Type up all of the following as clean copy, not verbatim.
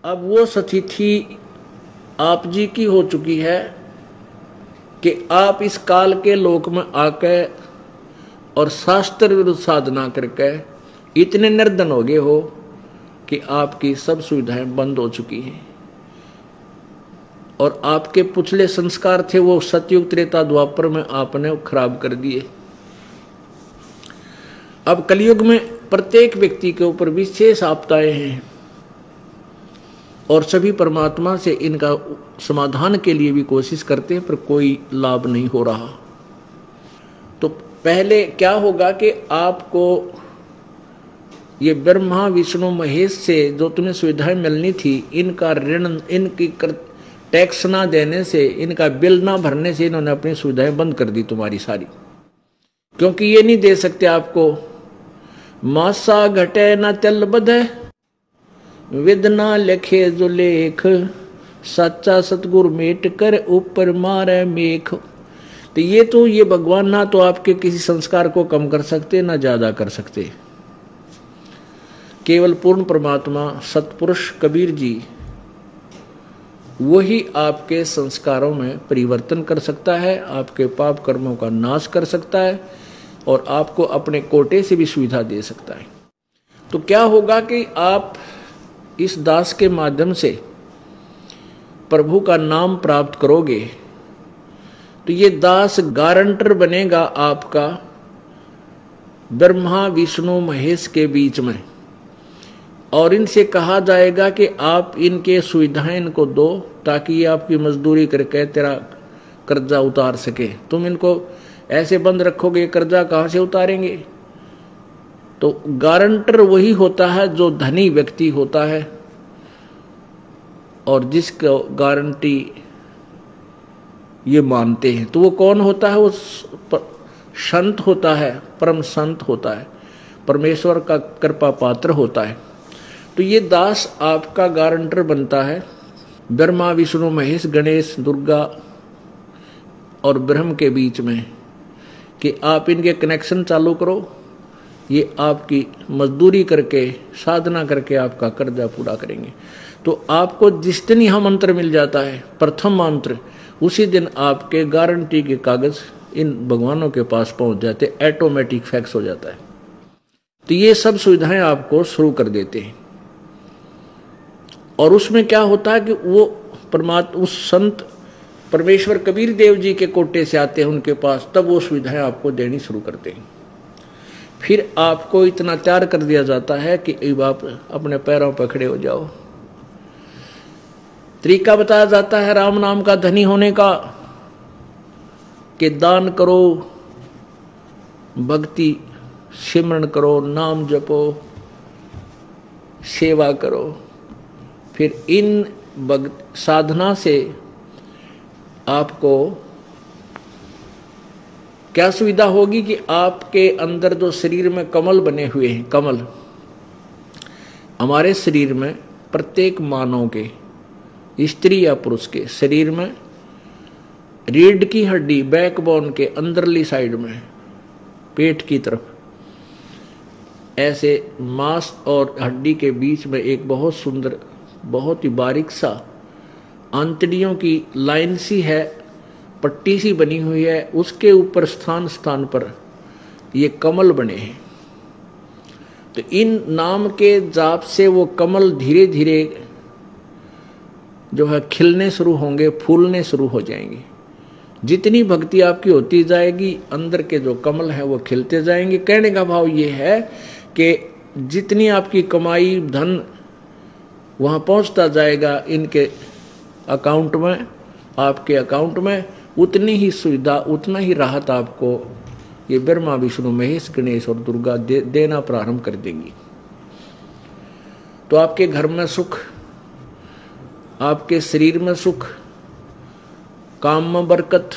अब वो स्थिति आप जी की हो चुकी है कि आप इस काल के लोक में आके और शास्त्र विरुद्ध साधना करके इतने निर्धन हो गए हो कि आपकी सब सुविधाएं बंद हो चुकी हैं और आपके पिछले संस्कार थे वो सतयुग त्रेता द्वापर में आपने खराब कर दिए। अब कलयुग में प्रत्येक व्यक्ति के ऊपर विशेष आपदाएं हैं और सभी परमात्मा से इनका समाधान के लिए भी कोशिश करते हैं, पर कोई लाभ नहीं हो रहा। तो पहले क्या होगा कि आपको ये ब्रह्मा विष्णु महेश से जो तुम्हें सुविधाएं मिलनी थी, इनका ऋण, इनकी टैक्स ना देने से, इनका बिल ना भरने से इन्होंने अपनी सुविधाएं बंद कर दी तुम्हारी सारी, क्योंकि ये नहीं दे सकते आपको। मासा घटे न चल बधे, विदना लिखे जो लेख, सच्चा सतगुरु मेट कर ऊपर मारे मेख। तो ये भगवान ना तो आपके किसी संस्कार को कम कर सकते ना ज्यादा कर सकते। केवल पूर्ण परमात्मा सतपुरुष कबीर जी वही आपके संस्कारों में परिवर्तन कर सकता है, आपके पाप कर्मों का नाश कर सकता है और आपको अपने कोटे से भी सुविधा दे सकता है। तो क्या होगा कि आप इस दास के माध्यम से प्रभु का नाम प्राप्त करोगे तो ये दास गारंटर बनेगा आपका ब्रह्मा विष्णु महेश के बीच में, और इनसे कहा जाएगा कि आप इनके सुविधाएं इनको दो ताकि ये आपकी मजदूरी करके तेरा कर्जा उतार सके। तुम इनको ऐसे बंद रखोगे, कर्जा कहाँ से उतारेंगे? तो गारंटर वही होता है जो धनी व्यक्ति होता है और जिसको गारंटी ये मानते हैं। तो वो कौन होता है? वो संत होता है, परम संत होता है, परमेश्वर का कृपा पात्र होता है। तो ये दास आपका गारंटर बनता है ब्रह्मा विष्णु महेश गणेश दुर्गा और ब्रह्म के बीच में कि आप इनके कनेक्शन चालू करो, ये आपकी मजदूरी करके साधना करके आपका कर्जा पूरा करेंगे। तो आपको जिस दिन यह मंत्र मिल जाता है, प्रथम मंत्र, उसी दिन आपके गारंटी के कागज इन भगवानों के पास पहुंच जाते, ऑटोमेटिक फैक्स हो जाता है। तो ये सब सुविधाएं आपको शुरू कर देते हैं। और उसमें क्या होता है कि वो परमात्मा उस संत परमेश्वर कबीर देव जी के कोटे से आते हैं उनके पास, तब वो सुविधाएं आपको देनी शुरू करते हैं। फिर आपको इतना तैयार कर दिया जाता है कि अब आप अपने पैरों पर खड़े हो जाओ। तरीका बताया जाता है राम नाम का धनी होने का कि दान करो, भक्ति सिमरन करो, नाम जपो, सेवा करो। फिर इन साधना से आपको क्या सुविधा होगी कि आपके अंदर जो शरीर में कमल बने हुए हैं, कमल हमारे शरीर में प्रत्येक मानव के, स्त्री या पुरुष के शरीर में रीढ़ की हड्डी बैकबोन के अंदरली साइड में पेट की तरफ ऐसे मांस और हड्डी के बीच में एक बहुत सुंदर, बहुत ही बारीक सा आंतड़ियों की लाइन सी है, पट्टी सी बनी हुई है, उसके ऊपर स्थान स्थान पर ये कमल बने हैं। तो इन नाम के जाप से वो कमल धीरे धीरे जो है खिलने शुरू होंगे, फूलने शुरू हो जाएंगे। जितनी भक्ति आपकी होती जाएगी, अंदर के जो कमल है वो खिलते जाएंगे। कहने का भाव ये है कि जितनी आपकी कमाई धन वहाँ पहुँचता जाएगा इनके अकाउंट में, आपके अकाउंट में, उतनी ही सुविधा, उतना ही राहत आपको ये ब्रह्मा विष्णु महेश गणेश और दुर्गा देना प्रारंभ कर देंगी। तो आपके घर में सुख, आपके शरीर में सुख, काम में बरकत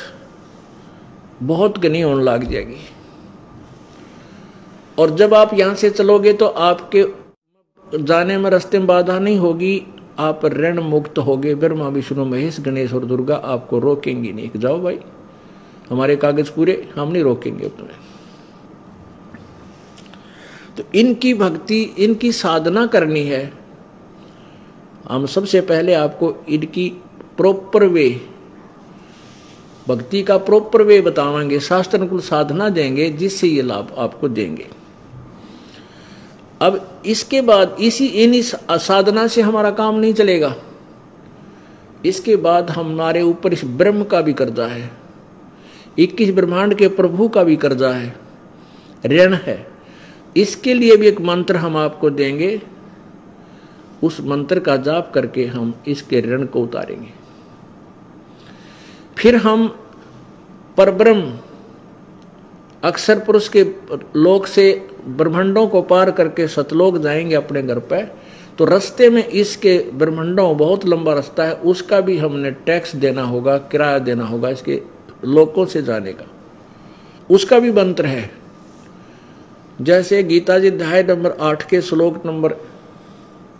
बहुत घनी होने लग जाएगी। और जब आप यहां से चलोगे तो आपके जाने में रास्ते में बाधा नहीं होगी, आप ऋण मुक्त होगे। ब्रह्मा विष्णु महेश गणेश और दुर्गा आपको रोकेंगे नहीं कि जाओ भाई हमारे कागज पूरे, हम नहीं रोकेंगे तुम्हें। तो इनकी भक्ति, इनकी साधना करनी है हम सबसे पहले आपको इनकी प्रॉपर वे, भक्ति का प्रॉपर वे बताएंगे, शास्त्र अनुकूल साधना देंगे जिससे ये लाभ आपको देंगे। अब इसके बाद इन्हीं साधना से हमारा काम नहीं चलेगा। इसके बाद हमारे ऊपर इस ब्रह्म का भी कर्जा है, 21 ब्रह्मांड के प्रभु का भी कर्जा है, ऋण है। इसके लिए भी एक मंत्र हम आपको देंगे, उस मंत्र का जाप करके हम इसके ऋण को उतारेंगे। फिर हम परब्रह्म अक्षर पुरुष के लोक से ब्रह्मांडों को पार करके सतलोक जाएंगे अपने घर पे। तो रास्ते में इसके ब्रह्मांडों बहुत लंबा रास्ता है, उसका भी हमने टैक्स देना होगा, किराया देना होगा इसके लोकों से जाने का, उसका भी मंत्र है। जैसे गीता जी अध्याय नंबर 8 के श्लोक नंबर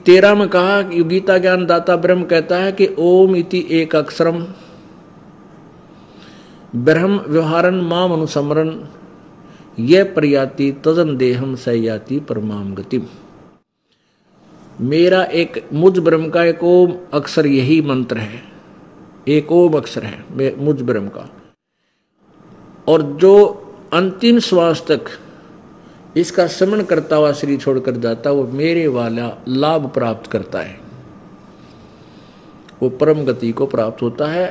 13 में कहा कि गीता ज्ञान दाता ब्रह्म कहता है कि ओम इति एक अक्षरम ब्रह्म व्यवहारन माम अनुसमरन ये प्रयाति तजन देहम सयाति परमाम गतिम। मेरा एक मुझ ब्रह्म का एक ओम अक्षर यही मंत्र है, एक ओम अक्षर है मुझ ब्रह्म का, और जो अंतिम श्वास तक इसका स्मरण करता हुआ शरीर छोड़कर जाता वो मेरे वाला लाभ प्राप्त करता है, वो परम गति को प्राप्त होता है।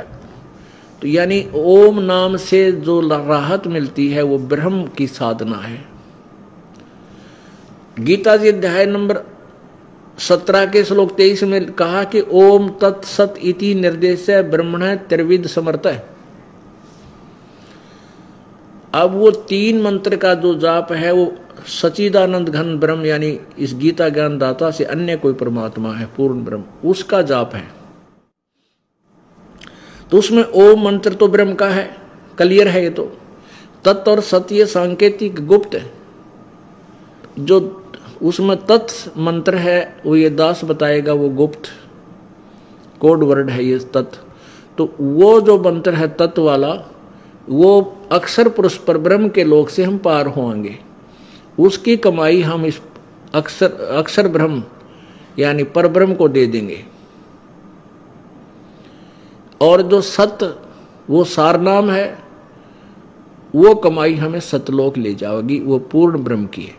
तो यानी ओम नाम से जो राहत मिलती है वो ब्रह्म की साधना है। गीता जी अध्याय नंबर 17 के श्लोक 23 में कहा कि ओम तत्सत इति निर्देश ब्रह्मण त्रिविध समर्थ है। अब वो 3 मंत्र का जो जाप है वो सच्चिदानंद घन ब्रह्म यानी इस गीता ज्ञान दाता से अन्य कोई परमात्मा है पूर्ण ब्रह्म, उसका जाप है। तो उसमें ओम मंत्र तो ब्रह्म का है, क्लियर है ये तो। तत् और सत्य सांकेतिक गुप्त है। जो उसमें तत् मंत्र है वो ये दास बताएगा, वो गुप्त कोड वर्ड है ये तत्। तो वो जो मंत्र है तत्व वाला वो अक्षर पुरुष पर ब्रह्म के लोक से हम पार होंगे, उसकी कमाई हम इस अक्षर ब्रह्म यानी परब्रह्म को दे देंगे। और जो सत वो सारनाम है वो कमाई हमें सतलोक ले जाएगी, वो पूर्ण ब्रह्म की है।